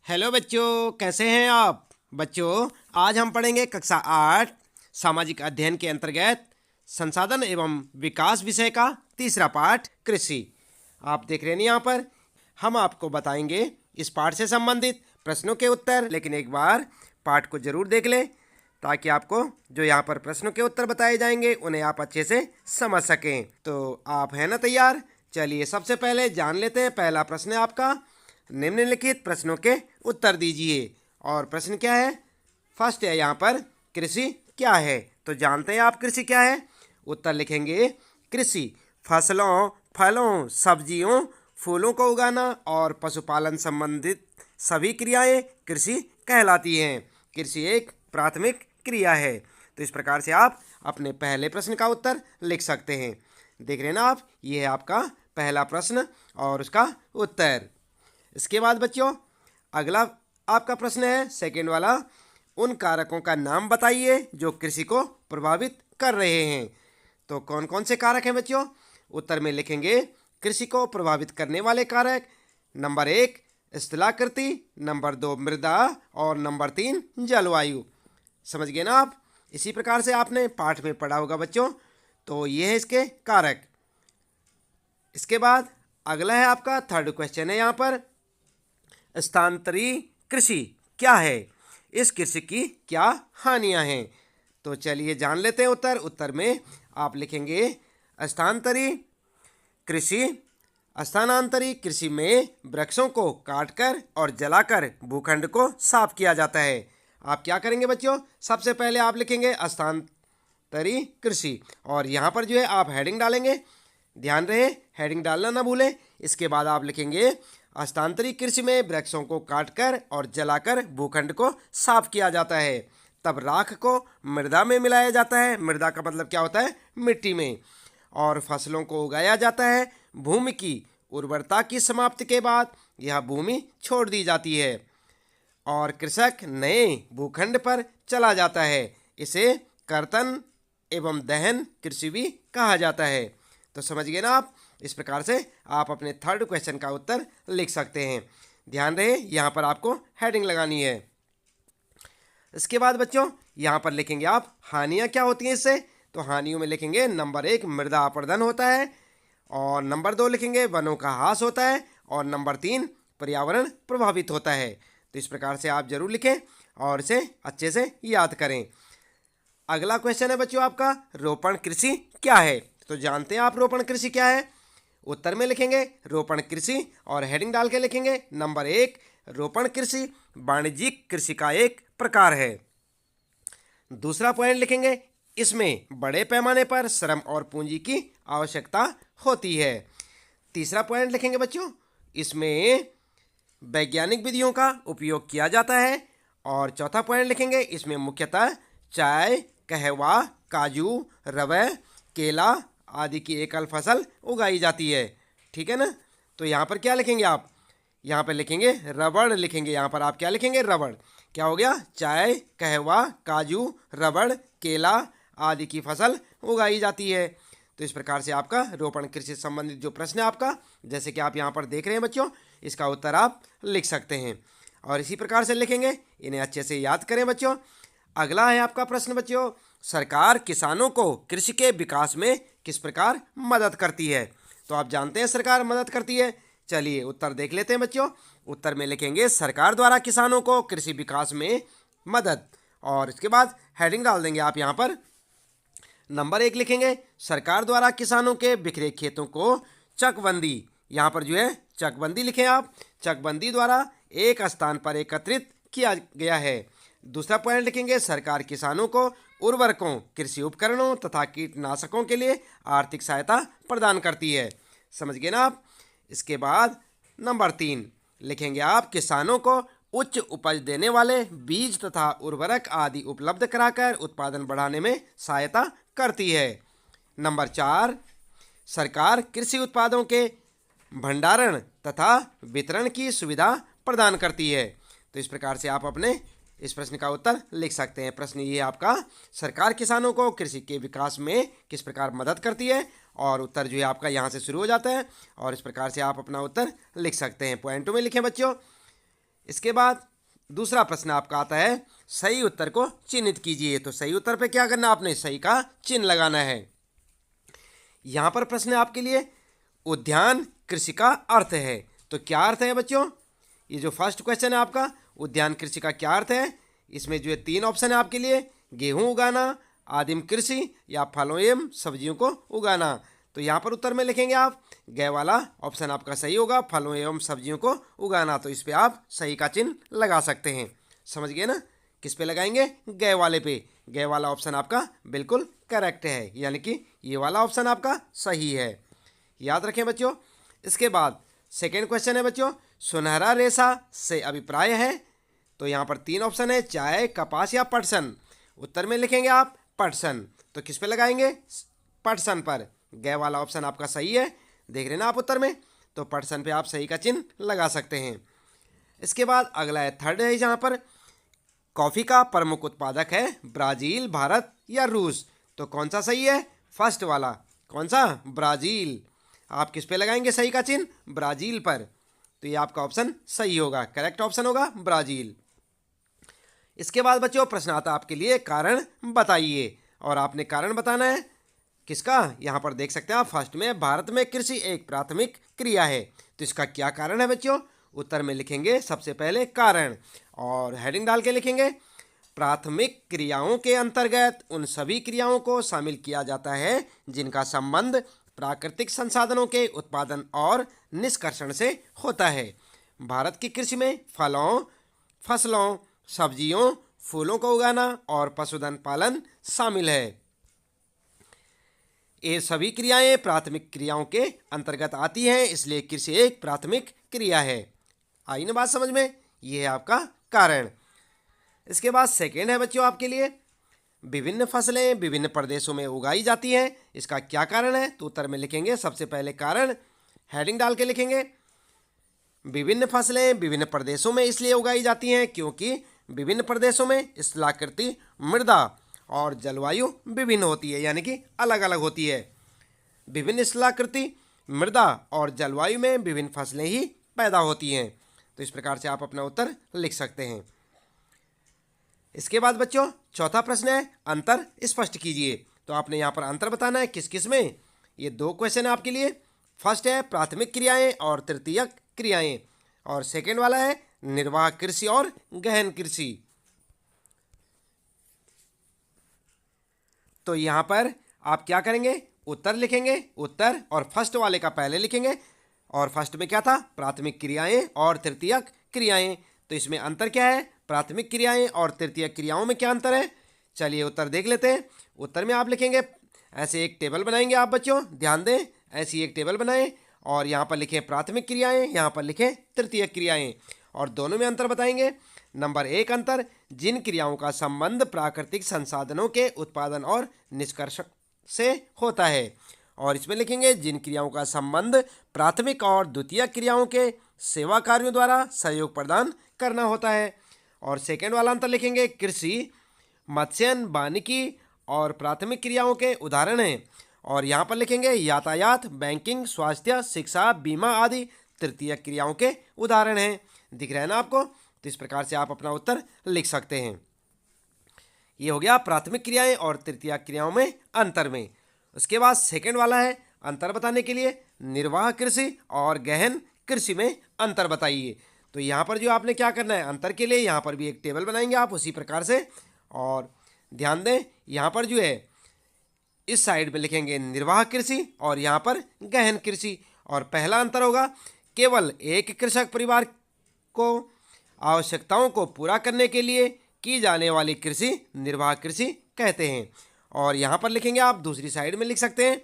Hello बच्चों, कैसे हैं आप? बच्चों, आज हम पढ़ेंगे कक्षा 8 सामाजिक अध्ययन के अंतर्गत संसाधन एवं विकास विषय का तीसरा पाठ कृषि। आप देख रहे हैं यहाँ पर हम आपको बताएंगे इस पाठ से संबंधित प्रश्नों के उत्तर। लेकिन एक बार पाठ को जरूर देख लें ताकि आपको जो यहाँ पर प्रश्नों के उत्तर बताए जाएंगे उन्हें आप अच्छे से समझ सकें। तो आप हैं ना तैयार? चलिए सबसे पहले जान लेते हैं। पहला प्रश्न है आपका, निम्नलिखित प्रश्नों के उत्तर दीजिए। और प्रश्न क्या है? फर्स्ट है यहाँ पर, कृषि क्या है? तो जानते हैं आप कृषि क्या है। उत्तर लिखेंगे, कृषि फसलों, फलों, सब्जियों, फूलों को उगाना और पशुपालन संबंधित सभी क्रियाएं कृषि कहलाती हैं। कृषि एक प्राथमिक क्रिया है। तो इस प्रकार से आप अपने पहले प्रश्न का उत्तर लिख सकते हैं। देख रहे हैं ना आप, ये है आपका पहला प्रश्न और उसका उत्तर। इसके बाद बच्चों अगला आपका प्रश्न है सेकंड वाला, उन कारकों का नाम बताइए जो कृषि को प्रभावित कर रहे हैं। तो कौन कौन से कारक हैं बच्चों? उत्तर में लिखेंगे, कृषि को प्रभावित करने वाले कारक नंबर 1 स्थलाकृति, नंबर 2 मृदा और नंबर 3 जलवायु। समझ गए ना आप? इसी प्रकार से आपने पाठ में पढ़ा होगा बच्चों। तो ये है इसके कारक। इसके बाद अगला है आपका थर्ड क्वेश्चन है यहाँ पर, स्थानांतरी कृषि क्या है? इस कृषि की क्या हानियां हैं? तो चलिए जान लेते हैं उत्तर। उत्तर में आप लिखेंगे, स्थानांतरी कृषि, स्थानांतरी कृषि में वृक्षों को काटकर और जलाकर भूखंड को साफ किया जाता है। आप क्या करेंगे बच्चों? सबसे पहले आप लिखेंगे स्थानांतरी कृषि और यहाँ पर जो है आप हेडिंग डालेंगे। ध्यान रहे हेडिंग डालना ना भूलें। इसके बाद आप लिखेंगे, स्थानांतरी कृषि में वृक्षों को काटकर और जलाकर भूखंड को साफ किया जाता है। तब राख को मृदा में मिलाया जाता है। मृदा का मतलब क्या होता है? मिट्टी में। और फसलों को उगाया जाता है। भूमि की उर्वरता की समाप्ति के बाद यह भूमि छोड़ दी जाती है और कृषक नए भूखंड पर चला जाता है। इसे कर्तन एवं दहन कृषि भी कहा जाता है। तो समझ गए ना आप? इस प्रकार से आप अपने थर्ड क्वेश्चन का उत्तर लिख सकते हैं। ध्यान रहे यहाँ पर आपको हेडिंग लगानी है। इसके बाद बच्चों यहाँ पर लिखेंगे आप हानियाँ क्या होती हैं इससे। तो हानियों में लिखेंगे, नंबर 1 मृदा अपरदन होता है और नंबर 2 लिखेंगे वनों का ह्रास होता है और नंबर 3 पर्यावरण प्रभावित होता है। तो इस प्रकार से आप जरूर लिखें और इसे अच्छे से याद करें। अगला क्वेश्चन है बच्चों आपका, रोपण कृषि क्या है? तो जानते हैं आप रोपण कृषि क्या है। उत्तर में लिखेंगे रोपण कृषि और हेडिंग डाल के लिखेंगे, नंबर 1 रोपण कृषि वाणिज्यिक कृषि का एक प्रकार है। दूसरा पॉइंट लिखेंगे, इसमें बड़े पैमाने पर श्रम और पूंजी की आवश्यकता होती है। तीसरा पॉइंट लिखेंगे बच्चों, इसमें वैज्ञानिक विधियों का उपयोग किया जाता है। और चौथा पॉइंट लिखेंगे, इसमें मुख्यतः चाय, कहवा, काजू, रबर, केला आदि की एकल फसल उगाई जाती है। ठीक है ना? तो यहाँ पर क्या लिखेंगे आप? यहाँ पर लिखेंगे रबड़ लिखेंगे। यहाँ पर आप क्या लिखेंगे? रबड़। क्या हो गया? चाय, कहवा, काजू, रबड़, केला आदि की फसल उगाई जाती है। तो इस प्रकार से आपका रोपण कृषि से संबंधित जो प्रश्न है आपका, जैसे कि आप यहाँ पर देख रहे हैं बच्चों, इसका उत्तर आप लिख सकते हैं और इसी प्रकार से लिखेंगे। इन्हें अच्छे से याद करें बच्चों। अगला है आपका प्रश्न बच्चों, सरकार किसानों को कृषि के विकास में किस प्रकार मदद करती है? तो आप जानते हैं सरकार मदद करती है। चलिए उत्तर देख लेते हैं बच्चों। उत्तर में लिखेंगे, सरकार द्वारा किसानों को कृषि विकास में मदद, और इसके बाद हेडिंग डाल देंगे आप यहाँ पर। नंबर 1 लिखेंगे, सरकार द्वारा किसानों के बिखरे खेतों को चकबंदी, यहाँ पर जो है चकबंदी लिखें आप, चकबंदी द्वारा एक स्थान पर एकत्रित किया गया है। दूसरा पॉइंट लिखेंगे, सरकार किसानों को उर्वरकों, कृषि उपकरणों तथा कीटनाशकों के लिए आर्थिक सहायता प्रदान करती है। समझ गए ना आप? इसके बाद नंबर 3 लिखेंगे आप, किसानों को उच्च उपज देने वाले बीज तथा उर्वरक आदि उपलब्ध कराकर उत्पादन बढ़ाने में सहायता करती है। नंबर 4 सरकार कृषि उत्पादों के भंडारण तथा वितरण की सुविधा प्रदान करती है। तो इस प्रकार से आप अपने इस प्रश्न का उत्तर लिख सकते हैं। प्रश्न ये आपका, सरकार किसानों को कृषि के विकास में किस प्रकार मदद करती है, और उत्तर जो है आपका यहाँ से शुरू हो जाता है और इस प्रकार से आप अपना उत्तर लिख सकते हैं। पॉइंटों में लिखें बच्चों। इसके बाद दूसरा प्रश्न आपका आता है, सही उत्तर को चिन्हित कीजिए। तो सही उत्तर पे क्या करना, आपने सही का चिन्ह लगाना है। यहाँ पर प्रश्न है आपके लिए, उद्यान कृषि का अर्थ है। तो क्या अर्थ है बच्चों, ये जो फर्स्ट क्वेश्चन है आपका, उद्यान कृषि का क्या अर्थ है। इसमें जो है 3 ऑप्शन है आपके लिए, गेहूं उगाना, आदिम कृषि या फलों एवं सब्जियों को उगाना। तो यहाँ पर उत्तर में लिखेंगे आप, ग वाला ऑप्शन आपका सही होगा, फलों एवं सब्जियों को उगाना। तो इस पे आप सही का चिन्ह लगा सकते हैं। समझ गए ना, किस पे लगाएंगे, ग वाले पे। ग वाला ऑप्शन आपका बिल्कुल करेक्ट है, यानी कि ये वाला ऑप्शन आपका सही है, याद रखें बच्चों। इसके बाद सेकेंड क्वेश्चन है बच्चों, सुनहरा रेशा से अभिप्राय है। तो यहाँ पर 3 ऑप्शन है, चाय, कपास या पटसन। उत्तर में लिखेंगे आप पटसन। तो किस पे लगाएंगे, पटसन पर। ग वाला ऑप्शन आपका सही है, देख रहे ना आप उत्तर में। तो पटसन पे आप सही का चिन्ह लगा सकते हैं। इसके बाद अगला है थर्ड है, यहाँ पर कॉफ़ी का प्रमुख उत्पादक है ब्राज़ील, भारत या रूस। तो कौन सा सही है, फर्स्ट वाला। कौन सा, ब्राज़ील। आप किस पे लगाएंगे सही का चिन्ह, ब्राज़ील पर। तो ये आपका ऑप्शन सही होगा, करेक्ट ऑप्शन होगा ब्राज़ील। इसके बाद बच्चों प्रश्न आता है आपके लिए, कारण बताइए। और आपने कारण बताना है किसका, यहाँ पर देख सकते हैं आप फर्स्ट में, भारत में कृषि एक प्राथमिक क्रिया है। तो इसका क्या कारण है बच्चों, उत्तर में लिखेंगे सबसे पहले कारण, और हेडिंग डाल के लिखेंगे, प्राथमिक क्रियाओं के अंतर्गत उन सभी क्रियाओं को शामिल किया जाता है जिनका संबंध प्राकृतिक संसाधनों के उत्पादन और निष्कर्षण से होता है। भारत की कृषि में फलों, फसलों, सब्जियों, फूलों को उगाना और पशुधन पालन शामिल है। ये सभी क्रियाएं प्राथमिक क्रियाओं के अंतर्गत आती हैं, इसलिए कृषि एक प्राथमिक क्रिया है। आई ना बात समझ में, ये है आपका कारण। इसके बाद सेकेंड है बच्चों आपके लिए, विभिन्न फसलें विभिन्न प्रदेशों में उगाई जाती हैं, इसका क्या कारण है। तो उत्तर में लिखेंगे सबसे पहले कारण, हेडिंग डाल के लिखेंगे, विभिन्न फसलें विभिन्न प्रदेशों में इसलिए उगाई जाती हैं क्योंकि विभिन्न प्रदेशों में स्थलाकृति, मृदा और जलवायु विभिन्न होती है, यानी कि अलग अलग होती है। विभिन्न स्थलाकृति, मृदा और जलवायु में विभिन्न फसलें ही पैदा होती हैं। तो इस प्रकार से आप अपना उत्तर लिख सकते हैं। इसके बाद बच्चों चौथा प्रश्न है, अंतर स्पष्ट कीजिए। तो आपने यहाँ पर अंतर बताना है किस किस में। ये 2 क्वेश्चन है आपके लिए, फर्स्ट है प्राथमिक क्रियाएं और तृतीयक क्रियाएं, और सेकेंड वाला है निर्वाह कृषि और गहन कृषि। तो यहाँ पर आप क्या करेंगे, उत्तर लिखेंगे, उत्तर, और फर्स्ट वाले का पहले लिखेंगे। और फर्स्ट में क्या था, प्राथमिक क्रियाएं और तृतीयक क्रियाएं। तो इसमें अंतर क्या है, प्राथमिक क्रियाएं और तृतीयक क्रियाओं में क्या अंतर है। चलिए उत्तर देख लेते हैं। उत्तर में आप लिखेंगे, ऐसे एक टेबल बनाएंगे आप बच्चों, ध्यान दें, ऐसी एक टेबल बनाएं और यहाँ पर लिखें प्राथमिक क्रियाएं, यहाँ पर लिखें तृतीयक क्रियाएं, और दोनों में अंतर बताएंगे। नंबर 1 अंतर, जिन क्रियाओं का संबंध प्राकृतिक संसाधनों के उत्पादन और निष्कर्षण से होता है, और इसमें लिखेंगे जिन क्रियाओं का संबंध प्राथमिक और द्वितीयक क्रियाओं के सेवा कार्यों द्वारा सहयोग प्रदान करना होता है। और सेकेंड वाला अंतर लिखेंगे, कृषि, मत्स्यन, वानिकी और प्राथमिक क्रियाओं के उदाहरण हैं, और यहाँ पर लिखेंगे यातायात, बैंकिंग, स्वास्थ्य, शिक्षा, बीमा आदि तृतीयक क्रियाओं के उदाहरण हैं। दिख रहा है ना आपको। तो इस प्रकार से आप अपना उत्तर लिख सकते हैं। ये हो गया प्राथमिक क्रियाएं और तृतीयक क्रियाओं में अंतर में। उसके बाद सेकंड वाला है, अंतर बताने के लिए निर्वाह कृषि और गहन कृषि में अंतर बताइए। तो यहाँ पर जो आपने क्या करना है, अंतर के लिए यहाँ पर भी एक टेबल बनाएंगे आप उसी प्रकार से, और ध्यान दें यहाँ पर जो है इस साइड में लिखेंगे निर्वाह कृषि और यहाँ पर गहन कृषि। और पहला अंतर होगा, केवल एक कृषक परिवार को आवश्यकताओं को पूरा करने के लिए की जाने वाली कृषि निर्वाह कृषि कहते हैं। और यहाँ पर लिखेंगे आप, दूसरी साइड में लिख सकते हैं,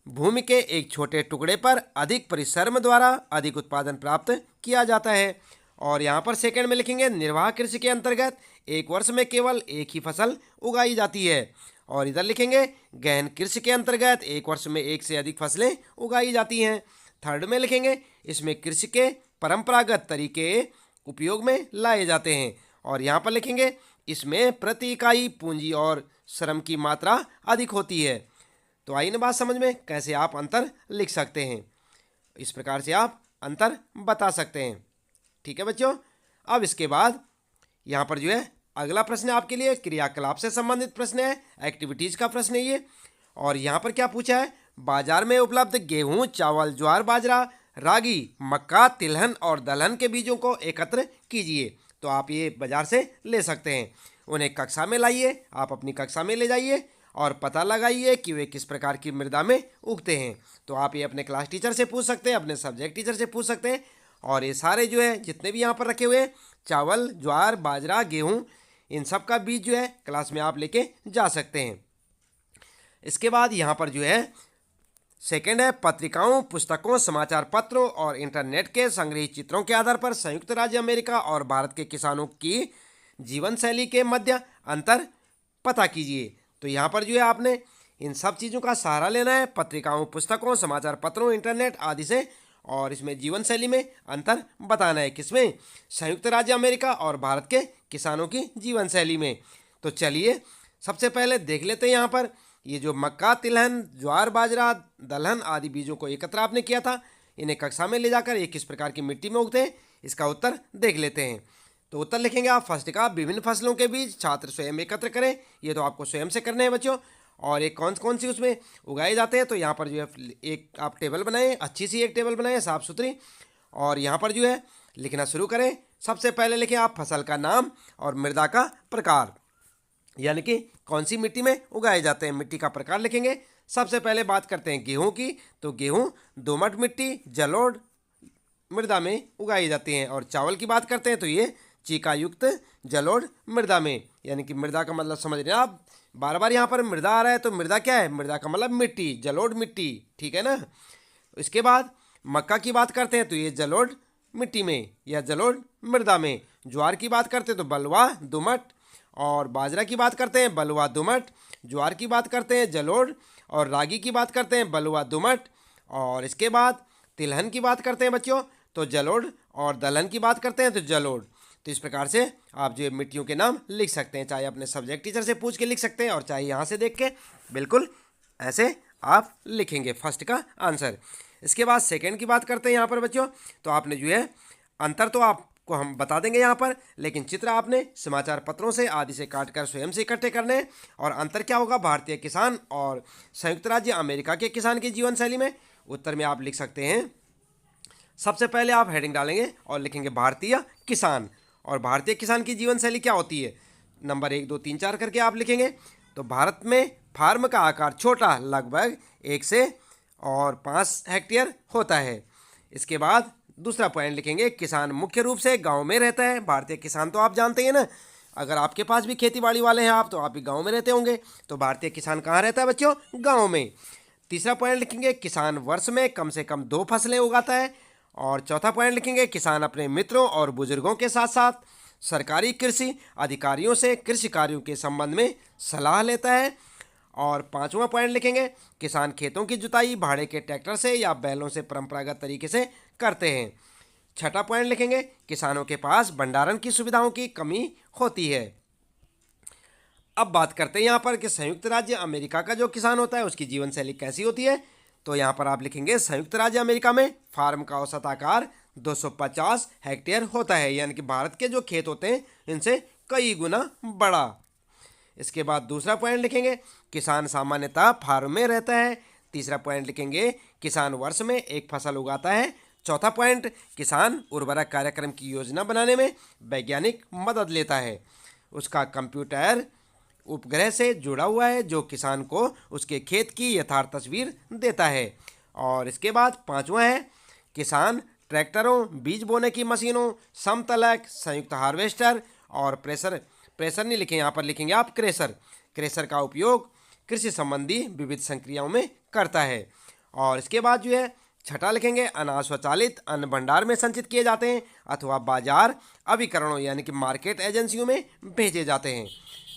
भूमि के एक छोटे टुकड़े पर अधिक परिश्रम द्वारा अधिक उत्पादन प्राप्त किया जाता है। और यहाँ पर सेकंड में लिखेंगे निर्वाह कृषि के अंतर्गत एक वर्ष में केवल एक ही फसल उगाई जाती है। और इधर लिखेंगे गहन कृषि के अंतर्गत एक वर्ष में एक से अधिक फसलें उगाई जाती हैं। थर्ड में लिखेंगे इसमें कृषि के परंपरागत तरीके उपयोग में लाए जाते हैं। और यहाँ पर लिखेंगे इसमें प्रति इकाई पूंजी और श्रम की मात्रा अधिक होती है। तो आई ना बात समझ में, कैसे आप अंतर लिख सकते हैं। इस प्रकार से आप अंतर बता सकते हैं। ठीक है बच्चों, अब इसके बाद यहाँ पर जो है अगला प्रश्न आपके लिए क्रियाकलाप से संबंधित प्रश्न है, एक्टिविटीज का प्रश्न है ये। और यहाँ पर क्या पूछा है, बाजार में उपलब्ध गेहूं, चावल, ज्वार, बाजरा, रागी, मक्का, तिलहन और दलहन के बीजों को एकत्र कीजिए। तो आप ये बाजार से ले सकते हैं, उन्हें कक्षा में लाइए, आप अपनी कक्षा में ले जाइए और पता लगाइए कि वे किस प्रकार की मृदा में उगते हैं। तो आप ये अपने क्लास टीचर से पूछ सकते हैं, अपने सब्जेक्ट टीचर से पूछ सकते हैं। और ये सारे जो है जितने भी यहाँ पर रखे हुए हैं, चावल, ज्वार, बाजरा, गेहूँ, इन सब का बीज जो है क्लास में आप लेके जा सकते हैं। इसके बाद यहाँ पर जो है सेकंड है, पत्रिकाओं, पुस्तकों, समाचार पत्रों और इंटरनेट के संग्रहित चित्रों के आधार पर संयुक्त राज्य अमेरिका और भारत के किसानों की जीवन शैली के मध्य अंतर पता कीजिए। तो यहाँ पर जो है आपने इन सब चीज़ों का सहारा लेना है, पत्रिकाओं, पुस्तकों, समाचार पत्रों, इंटरनेट आदि से, और इसमें जीवन शैली में अंतर बताना है। किसमें? संयुक्त राज्य अमेरिका और भारत के किसानों की जीवन शैली में। तो चलिए सबसे पहले देख लेते हैं यहाँ पर ये जो मक्का, तिलहन, ज्वार, बाजरा, दलहन आदि बीजों को एकत्र आपने किया था, इन्हें कक्षा में ले जाकर ये किस प्रकार की मिट्टी में उगते हैं, इसका उत्तर देख लेते हैं। तो उत्तर लिखेंगे आप फर्स्ट का, विभिन्न फसलों के बीज छात्र स्वयं एकत्र करें। ये तो आपको स्वयं से करने हैं बच्चों। और एक कौन कौन सी उसमें उगाए जाते हैं, तो यहाँ पर जो है एक आप टेबल बनाएं, अच्छी सी एक टेबल बनाएं साफ़ सुथरी, और यहाँ पर जो है लिखना शुरू करें। सबसे पहले लिखें आप फसल का नाम और मृदा का प्रकार, यानी कि कौन सी मिट्टी में उगाए जाते हैं, मिट्टी का प्रकार लिखेंगे। सबसे पहले बात करते हैं गेहूं की, तो गेहूं दोमट मिट्टी, जलोढ़ मृदा में उगाई जाती हैं। और चावल की बात करते हैं तो ये चीका युक्त जलोढ़ मृदा में, यानी कि मृदा का मतलब समझ रहे हैं आप, बार बार यहाँ पर मृदा आ रहा है तो मृदा क्या है, मृदा का मतलब मिट्टी, जलोढ़ मिट्टी, ठीक है ना। इसके बाद मक्का की बात करते हैं तो ये जलोढ़ मिट्टी में या जलोढ़ मृदा में। ज्वार की बात करते हैं तो बलुआ, दोमट, और बाजरा की बात करते हैं बलुआ, दोमट। ज्वार की बात करते हैं जलोढ़, और रागी की बात करते हैं बलुआ, दोमट। और इसके बाद तिलहन की बात करते हैं बच्चों तो जलोढ़, और दलहन की बात करते हैं तो जलोढ़। तो इस प्रकार से आप जो मिट्टियों के नाम लिख सकते हैं, चाहे अपने सब्जेक्ट टीचर से पूछ के लिख सकते हैं और चाहे यहाँ से देख के, बिल्कुल ऐसे आप लिखेंगे फर्स्ट का आंसर। इसके बाद सेकंड की बात करते हैं यहाँ पर बच्चों, तो आपने जो है अंतर तो आपको हम बता देंगे यहाँ पर, लेकिन चित्र आपने समाचार पत्रों से आदि से काटकर स्वयं से इकट्ठे करने हैं। और अंतर क्या होगा भारतीय किसान और संयुक्त राज्य अमेरिका के किसान की जीवन शैली में, उत्तर में आप लिख सकते हैं। सबसे पहले आप हेडिंग डालेंगे और लिखेंगे भारतीय किसान, और भारतीय किसान की जीवन शैली क्या होती है, नंबर 1, 2, 3, 4 करके आप लिखेंगे। तो भारत में फार्म का आकार छोटा, लगभग 1 से 5 हेक्टेयर होता है। इसके बाद दूसरा पॉइंट लिखेंगे, किसान मुख्य रूप से गांव में रहता है। भारतीय किसान तो आप जानते हैं ना, अगर आपके पास भी खेती बाड़ी वाले हैं आप, तो आप भी गांव में रहते होंगे। तो भारतीय किसान कहाँ रहता है बच्चों, गांव में। तीसरा पॉइंट लिखेंगे, किसान वर्ष में कम से कम 2 फसलें उगाता है। और चौथा पॉइंट लिखेंगे, किसान अपने मित्रों और बुजुर्गों के साथ साथ सरकारी कृषि अधिकारियों से कृषि कार्यों के संबंध में सलाह लेता है। और पांचवा पॉइंट लिखेंगे, किसान खेतों की जुताई भाड़े के ट्रैक्टर से या बैलों से परंपरागत तरीके से करते हैं। छठा पॉइंट लिखेंगे, किसानों के पास भंडारण की सुविधाओं की कमी होती है। अब बात करते हैं यहाँ पर कि संयुक्त राज्य अमेरिका का जो किसान होता है उसकी जीवन शैली कैसी होती है। तो यहाँ पर आप लिखेंगे, संयुक्त राज्य अमेरिका में फार्म का औसत आकार 250 हेक्टेयर होता है, यानी कि भारत के जो खेत होते हैं इनसे कई गुना बड़ा। इसके बाद दूसरा पॉइंट लिखेंगे, किसान सामान्यतः फार्म में रहता है। तीसरा पॉइंट लिखेंगे, किसान वर्ष में 1 फसल उगाता है। चौथा पॉइंट, किसान उर्वरक कार्यक्रम की योजना बनाने में वैज्ञानिक मदद लेता है। उसका कंप्यूटर उपग्रह से जुड़ा हुआ है जो किसान को उसके खेत की यथार्थ तस्वीर देता है। और इसके बाद पांचवा है, किसान ट्रैक्टरों, बीज बोने की मशीनों, समतलक, संयुक्त हार्वेस्टर और प्रेशर नहीं लिखें, यहाँ पर लिखेंगे आप क्रेशर का उपयोग कृषि संबंधी विविध संक्रियाओं में करता है। और इसके बाद जो है छठा लिखेंगे, अनाज स्वचालित अन्न भंडार में संचित किए जाते हैं अथवा बाजार अभिकरणों यानी कि मार्केट एजेंसियों में भेजे जाते हैं।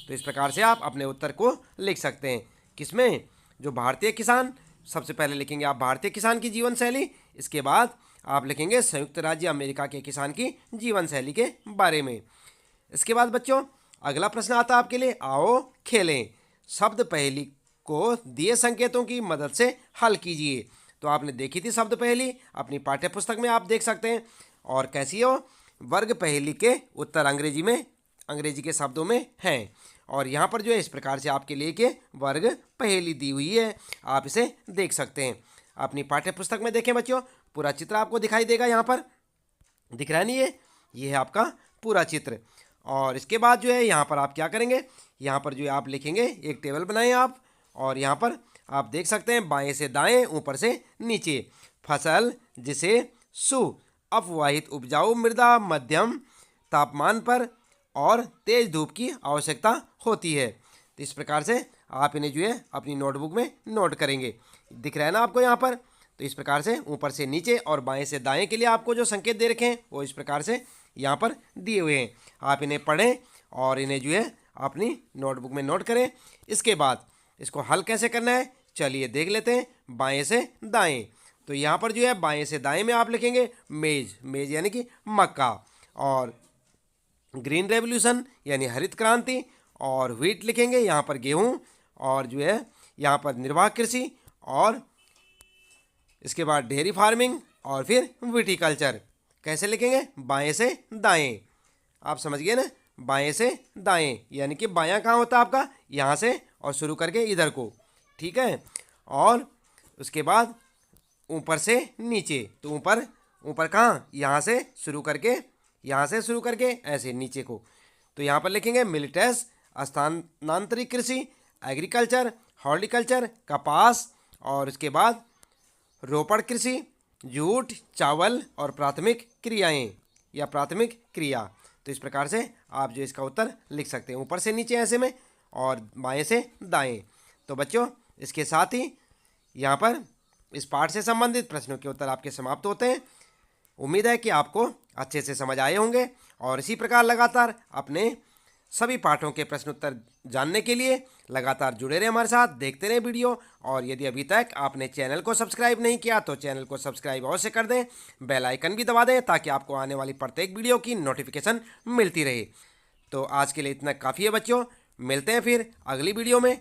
तो इस प्रकार से आप अपने उत्तर को लिख सकते हैं। किसमें, जो भारतीय किसान, सबसे पहले लिखेंगे आप भारतीय किसान की जीवन शैली, इसके बाद आप लिखेंगे संयुक्त राज्य अमेरिका के किसान की जीवन शैली के बारे में। इसके बाद बच्चों अगला प्रश्न आता है आपके लिए, आओ खेलें। शब्द पहेली को दिए संकेतों की मदद से हल कीजिए। तो आपने देखी थी शब्द पहेली अपनी पाठ्य पुस्तक में, आप देख सकते हैं। और कैसी हो, वर्ग पहेली के उत्तर अंग्रेजी के शब्दों में हैं। और यहाँ पर जो है इस प्रकार से आपके लिए के वर्ग पहेली दी हुई है, आप इसे देख सकते हैं। अपनी पाठ्य पुस्तक में देखें बच्चों, पूरा चित्र आपको दिखाई देगा। यहाँ पर दिख रहा है नहीं, ये है आपका पूरा चित्र। और इसके बाद जो है यहाँ पर आप क्या करेंगे, यहाँ पर जो है आप लिखेंगे, एक टेबल बनाएं आप, और यहाँ पर आप देख सकते हैं बाएं से दाएं, ऊपर से नीचे, फसल जिसे अपवाहित उपजाऊ मृदा मध्यम तापमान पर और तेज धूप की आवश्यकता होती है। तो इस प्रकार से आप इन्हें जो है अपनी नोटबुक में नोट करेंगे। दिख रहा है ना आपको यहाँ पर। तो इस प्रकार से ऊपर से नीचे और बाएं से दाएं के लिए आपको जो संकेत दे रखे हैं वो इस प्रकार से यहाँ पर दिए हुए हैं। आप इन्हें पढ़ें और इन्हें जो है अपनी नोटबुक में नोट करें। इसके बाद इसको हल कैसे करना है, चलिए देख लेते हैं। बाएं से दाएं, तो यहाँ पर जो है बाएं से दाएं में आप लिखेंगे मेज यानी कि मक्का, और ग्रीन रेवोल्यूशन यानी हरित क्रांति, और व्हीट लिखेंगे यहाँ पर गेहूँ, और जो है यहाँ पर निर्वाह कृषि, और इसके बाद डेयरी फार्मिंग, और फिर विटीकल्चर। कैसे लिखेंगे, बाएं से दाएं। आप समझ गए ना, बाएं से दाएं यानी कि बायां कहाँ होता है आपका, यहाँ से और शुरू करके इधर को, ठीक है। और उसके बाद ऊपर से नीचे, तो ऊपर कहाँ, यहाँ से शुरू करके ऐसे नीचे को। तो यहाँ पर लिखेंगे मिलिटेस स्थानांतरित कृषि, एग्रीकल्चर, हॉर्टिकल्चर, कपास, और उसके बाद रोपड़ कृषि, जूट, चावल, और प्राथमिक क्रियाएं या प्राथमिक क्रिया। तो इस प्रकार से आप जो इसका उत्तर लिख सकते हैं, ऊपर से नीचे ऐसे में और बाएं से दाएं। तो बच्चों इसके साथ ही यहाँ पर इस पाठ से संबंधित प्रश्नों के उत्तर आपके समाप्त होते हैं। उम्मीद है कि आपको अच्छे से समझ आए होंगे, और इसी प्रकार लगातार अपने सभी पाठों के प्रश्न उत्तर जानने के लिए लगातार जुड़े रहे हमारे साथ, देखते रहे वीडियो। और यदि अभी तक आपने चैनल को सब्सक्राइब नहीं किया तो चैनल को सब्सक्राइब अवश्य कर दें, बेल आइकन भी दबा दें ताकि आपको आने वाली प्रत्येक वीडियो की नोटिफिकेशन मिलती रहे। तो आज के लिए इतना काफ़ी है बच्चों, मिलते हैं फिर अगली वीडियो में।